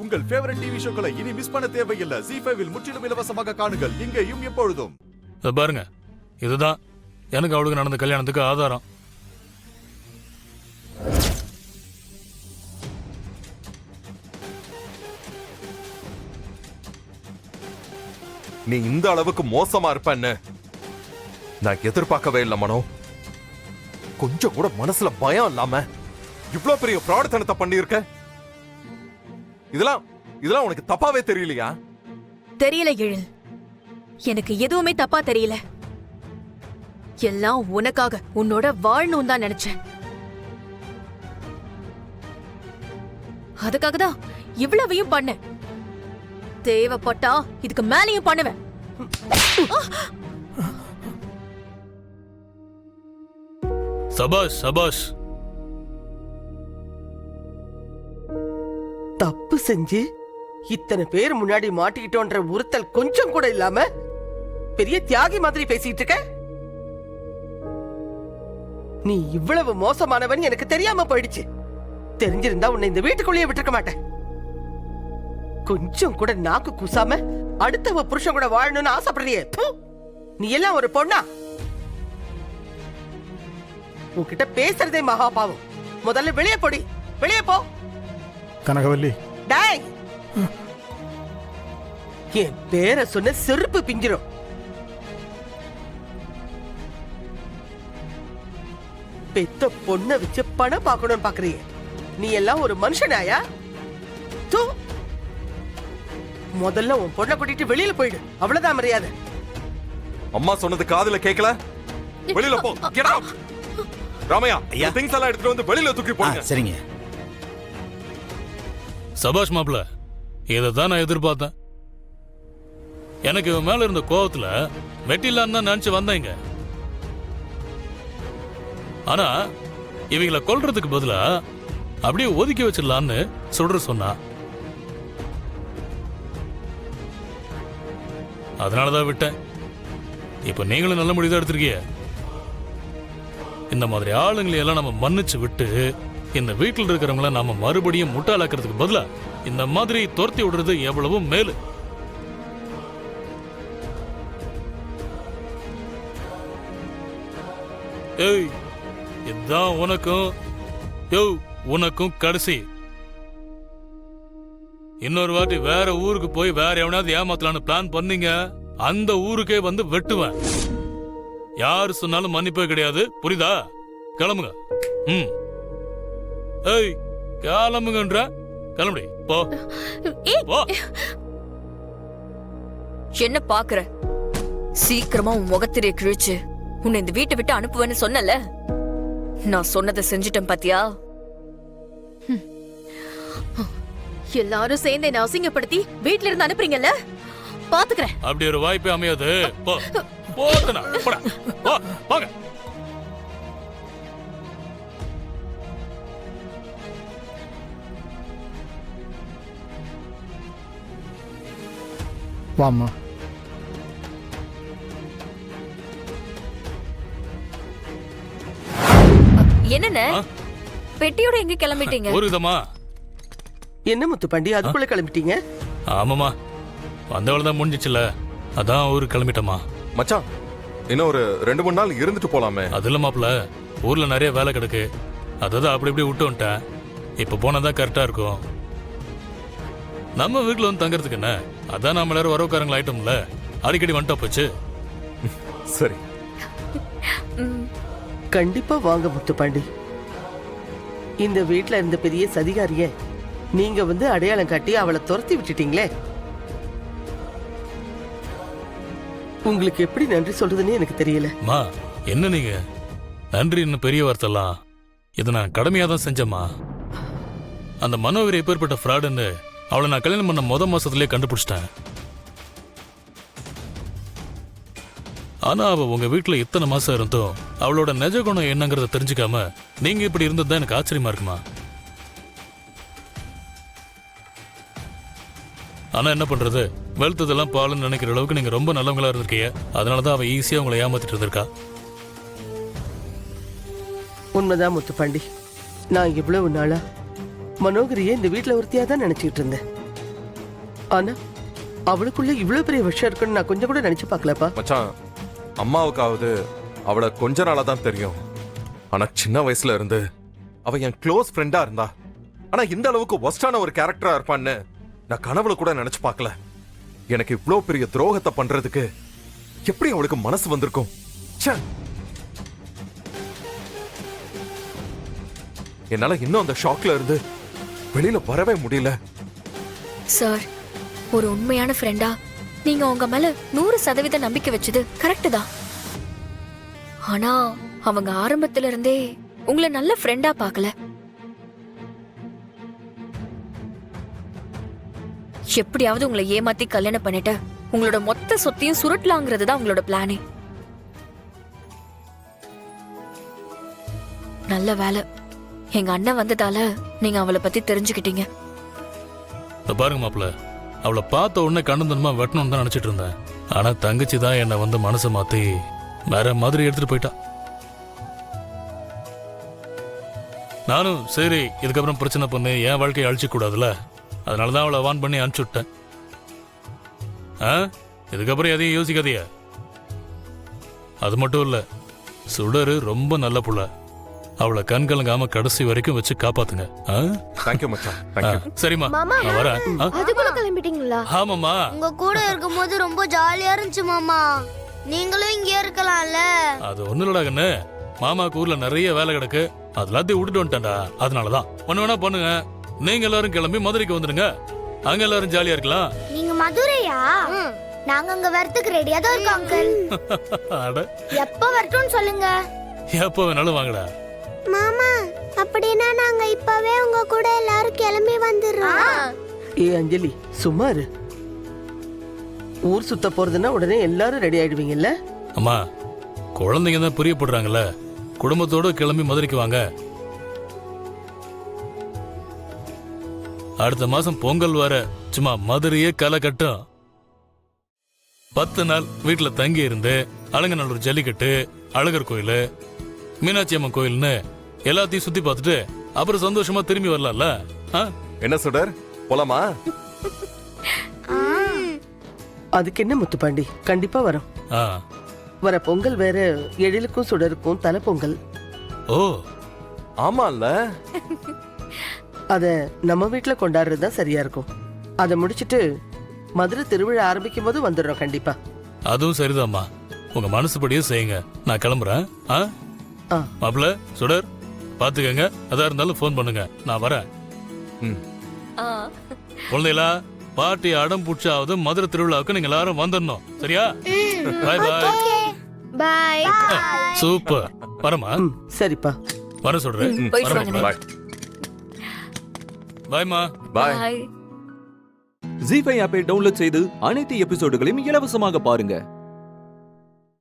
உங்கள் favourite TV ஷோக்களை இனி miss பண்ண தேவையில்லை. ZEE5 இல் முற்றிலும் இலவசமாக காணுங்கள். இங்கேயும் எப்பொழுதும். பாருங்க, இதுதான் எனக்கு அவளுக்கு நடந்த கல்யாணத்துக்கு ஆதாரம். நீ இந்த அளவுக்கு மோசமா இருப்பன்னு நான் எதிர்பார்க்கவே இல்லை மனோ. கொஞ்சம் கூட மனசுல பயம் இல்லாம இவ்வளவு பெரிய பிரார்த்தனத்தை பண்ணியிருக்க. இதெல்லாம் உனக்கு தப்பாவே தெரியலையா? தெரியல எழில், எனக்கு எதுவுமே தப்பா தெரியல. எல்லாம் உனக்காக, உன்னோட வாழணும் தான் நினைச்சேன். அதுக்காக தான் இவ்வளவையும் பண்ண. தேவைப்பட்டா இதுக்கு மேலையும் பண்ணுவேன். சபாஷ் சபாஷ். தப்பு செஞ்சு இத்தனை பேர் முன்னாடி மாட்டிக்கிட்டோன்ற உறுத்தல் கொஞ்சம் கூட இல்லாம பெரிய தியாகி மாதிரி பேசிட்டு இருக்க. நீ இவ்வளவு மோசமானவன் எனக்கு தெரியாம போயிடுச்சு. தெரிஞ்சிருந்தா உன்னை இந்த வீட்டுக்குள்ளேயே விட்டுருக்க மாட்டேன். கொஞ்சம் கூட நாக்கு கூசாம அடுத்தவ புருஷன் கூட வாழணும்னு ஆசைப்படுறியே. நீ எல்லாம் ஒரு பொண்ணா? உன்கிட்ட பேசுறதே மகா பாவம். முதல்ல வெளியே போடி, வெளியே போ. கனகவல்லி, டேய், என் பேரை சொன்ன செருப்பு பிஞ்சிரும். பெத்த பொண்ண வச்சு பணம் பார்க்கணும்னு பாக்குறீங்க. நீ எல்லாம் ஒரு மனுஷனாயா? தூ, முதல்ல உன் பொண்ணை கூட்டிட்டு வெளியில போயிடு. அவ்வளவுதான் மரியாதை. அம்மா சொன்னது காதுல கேட்கல? வெளியில போ. Get out. ராமையா, இந்த திங்ஸ் எல்லாம் எடுத்துட்டு வந்து வெளியில தூக்கி போடுங்க. சரிங்க. சபாஷ் மாப்ள, இதைதான் நான் எதிர்பார்த்தேன். எனக்கு இவன் மேல இருந்த கோவத்துல வெட்டிலான்னு தான் நினைச்சு வந்தேங்க. ஆனா இவங்களை கொல்றதுக்கு பதிலா அப்படியே ஒதுக்கி வச்சிடலான்னு சொல்ற சொன்னா. அதனாலதான் விட்டேன். இப்ப நீங்களும் நல்ல முடிவுதான் எடுத்திருக்கீங்க. இந்த மாதிரி ஆளுங்களை எல்லாம் நம்ம மன்னிச்சு விட்டு இந்த வீட்டில் இருக்கிறவங்கள நாம மறுபடியும் முட்டாளாக்குறதுக்கு பதிலா இந்த மாதிரி துரத்தி விடுறது எவ்வளவு மேலு. ஏய், இதுதான் உனக்கும் கடைசி. இன்னொரு வாட்டி வேற ஊருக்கு போய் வேற எவனாவது ஏமாத்தலான்னு பிளான் பண்ணீங்க, அந்த ஊருக்கே வந்து வெட்டுவேன். யாரு சொன்னாலும் மன்னிப்பே கிடையாது, புரியுதா? கிளம்புங்க. ஏய், கிளம்புங்கன்ற. கிளம்புடி, போ. என்ன பாக்குற? சீக்கிரமா உன் முகத்திரைய கிழிச்சு உன்னை இந்த வீட்டை விட்டு அனுப்புவேன்னு சொன்னல. நான் சொன்னதை செஞ்சுட்டேன் பாத்தியா? எல்லாரும் சேர்ந்து என்ன அசிங்கப்படுத்தி வீட்ல இருந்து அனுப்புறீங்கல்ல, பாத்துக்கிறேன். அப்படி ஒரு வாய்ப்பே அமையாது. போ போடா, போடா, போ, போங்க. வாம்மா. என்னண்ணே, பெட்டியோட எங்க கிளம்பிட்டீங்க? ஒரு விதமா. என்ன முத்துப்பாண்டி, அதுக்குள்ள கிளம்பிட்டீங்க? ஆமாமா, வந்தவள தான் முடிஞ்சிச்சுல, அதான் ஊருக்கு கிளம்பிட்டோமா. மச்சான், இன்னும் ஒரு 2-3 நாள் இருந்துட்டு போலாமே. அது இல்ல மாப்ள, ஊர்ல நிறைய வேலை கிடக்கு. அதான் அப்படி இப்படி விட்டு வந்துட்டேன். இப்ப போனதான் கரெக்டா இருக்கும். நம்ம வீட்டுல வந்து தங்கறதுக்கு என்ன, அதான் நாம எல்லாரும் வரவுக்காரங்கள ஆயிட்டோம்ல, அடிக்கடி வந்துட்டா போச்சு. சரி, கண்டிப்பா வாங்க முத்துப்பாண்டி. இந்த வீட்ல இருந்த பெரிய சதிகாரிய நீங்க வந்து அடையாளம் காட்டி அவளை துரத்தி விட்டுட்டீங்களே. உங்களுக்கு எப்படி நன்றி சொல்றதுன்னு எனக்கு தெரியல. மா, என்ன நீங்க நன்றி இன்னும் பெரிய வார்த்தைலாம். இதை நான் கடமையா தான் செஞ்சேம்மா. அந்த மனோவீர எப்பேற்பட்ட ஃப்ராடுன்னு அவளை நான் கல்யாணம் பண்ண மாசத்துலயே கண்டுபிடிச்சிட்டேன். ஆனா அவ உங்க வீட்டுல இத்தனை மாசம் இருந்தும் அவளோட நிஜ குணம் என்னங்கறத தெரிஞ்சுக்காம நீங்க இப்படி இருந்ததுதான் எனக்கு ஆச்சரியமா இருக்குமா. ஆனா என்ன பண்றது, வெளுத்ததெல்லாம் பாலுன்னு நினைக்கிற அளவுக்கு நீங்க ரொம்ப நல்லவங்களா இருந்திருக்கீங்க. அதனாலதான் அவ ஈஸியா உங்களை ஏமாத்திட்டு இருந்திருக்கா. உண்மைதான் முத்துப்பாண்டி. நான் இவ்வளவு நாளா மனோகரியை இந்த வீட்டுல ஒருத்தியா தான் நினைச்சிட்டு இருந்தேன். ஆனா அவளுக்குள்ள இவ்வளவு பெரிய விஷயம் இருக்குன்னு நான் கொஞ்சம் கூட நினைச்சு பார்க்கலப்பா. மச்சான், அம்மாவுக்காவது அவளை கொஞ்ச நாளா தான் தெரியும். ஆனா சின்ன வயசுல இருந்து அவ என் க்ளோஸ் ஃப்ரெண்டா இருந்தா. ஆனா இந்த அளவுக்கு ஒஸ்டான ஒரு கேரக்டரா இருப்பான்னு நான் கனவுல கூட நினைச்சு பார்க்கல. எனக்கு இவ்ளோ பெரிய துரோகத்தை பண்றதுக்கு எப்படி அவளுக்கு மனசு வந்திருக்கும்? ச்சே! என்னால இன்னும் அந்த ஷாக்ல இருந்து வெளியில வரவே முடியல. சார், ஒரு உண்மையான ஃப்ரெண்டா நீங்க உங்க மேல 100% நம்பிக்கை வச்சது கரெக்ட் தான். ஆனா அவங்க ஆரம்பத்துல இருந்தே உங்களை நல்ல ஃப்ரெண்டா பார்க்கல. எப்படியாவது உங்களை ஏமாத்தி கல்யாணம் பண்ணிட்டு உங்களோட மொத்த சொத்தையும் சுருட்டலாங்கிறது தான் உங்களோட பிளானே. நல்ல வேலை எங்க அண்ணன் வந்ததால நீங்க அவளை பத்தி தெரிஞ்சுக்கிட்டீங்க. இத பாருங்க மாப்பிள்ள, அவளை பார்த்த உடனே கண்ணந்தனமா வெட்டணும்னு தான் நினைச்சிட்டு இருந்தேன். ஆனா தங்கச்சி தான் என்னை வந்து மனசை மாத்தி வேற மாதிரி எடுத்துட்டு போயிட்டா. நானும் சரி இதுக்கப்புறம் பிரச்சனை பண்ணி என் வாழ்க்கையை அழிச்சு கூடாதுல்ல, அதனாலதான் அவளை வான் பண்ணி அனுப்பிச்சு விட்டேன். இதுக்கப்புறம் எதையும் யோசிக்காதீங்க. அது மட்டும் இல்ல, சுடரு ரொம்ப நல்ல புள்ள. அவளை கண் கலங்காம கடைசி வரைக்கும் வச்சு காப்பாத்துங்க. தேங்க்யூ மச்சான், தேங்க்யூ. சரிம்மா, நான் வரேன். அதுக்குள்ள கிளம்பிட்டீங்களா? ஆமாம்மா, உங்க கூட இருக்கும்போது ரொம்ப ஜாலியா இருந்துச்சு மாமா. நீங்களும் இங்கே இருக்கலாம்ல. அது ஒண்ணு இல்லடா கண்ணு, மாமாக்கு ஊர்ல நிறைய வேலை கிடக்கு, அது எல்லாத்தையும் விட்டுட்டு வந்துட்டேன்டா. அதனாலதான் ஒண்ணு வேணா பண்ணுங்க, நீங்க எல்லாரும் கிளம்பி மதுரைக்கு வந்துடுங்க, அங்க எல்லாரும் ஜாலியா இருக்கலாம். நீங்க மதுரையா? நாங்க அங்க வரதுக்கு ரெடியா தான் இருக்கோம் அங்கிள். அட, எப்ப வரட்டும்னு சொல்லுங்க. எப்ப வேணாலும் வாங்கடா. மாமா, அப்படினா நாங்க இப்பவே உங்க கூட எல்லாரும் கிளம்பி வந்துறோம். ஏ அஞ்சலி, சும்மா இரு. ஊர் சுத்த போறதுன்னா உடனே எல்லாரும் ரெடி ஆயிடுவீங்கல்ல? அம்மா, குழந்தைங்க தான் பிரியப்படுறாங்கல்ல, குடும்பத்தோட கிளம்பி மதுரைக்கு வாங்க. அடுத்த மாசம் பொங்கல் வர சும்மா மதுரையே களை கட்டும். 10 நாள் வீட்டுல தங்கி இருந்து அலங்கநல்லூர் ஜல்லிக்கட்டு, அழகர் கோயில், மீனாட்சி அம்மன் கோயில்னு எல்லாத்தையும் சுத்தி பார்த்துட்டு அப்புறம் சந்தோஷமா திரும்பி வரலாம்ல. என்ன சுடர், போலாமா? அதுக்கு என்ன முத்துப்பாண்டி, கண்டிப்பா வரோம். வர பொங்கல் வேற எழிலுக்கும் சுடருக்கும் தலை பொங்கல். ஓ ஆமால, அத நம்ம வீட்டுல கொண்டாடுறது தான் சரியா இருக்கும். அதை முடிச்சிட்டு மதுரை திருவிழா ஆரம்பிக்கும் போது வந்துடுறோம் கண்டிப்பா. அதுவும் சரிதாம்மா, உங்க மனசுபடியே செய்யுங்க. நான் கிளம்புறேன். மாப்பிள்ள, சுடர் பாத்துக்கங்க, அதா இருந்தாலும் போன் பண்ணுங்க, நான் வரேன். குழந்தைகளா, பாட்டி அடம் புடிச்சாவது மதுரை திருவிழாவுக்கு நீங்க எல்லாரும் வந்துடணும், சரியா? பாய் பாய். பை. சூப்பர், வரமா? சரிப்பா, வர சொல்றேன். பாய். பாய்மா. பாய். பாய். ஜீ5 ஆப்பை டவுன்லோட் செய்து அனைத்து எபிசோடுகளையும் இலவசமாக பாருங்க.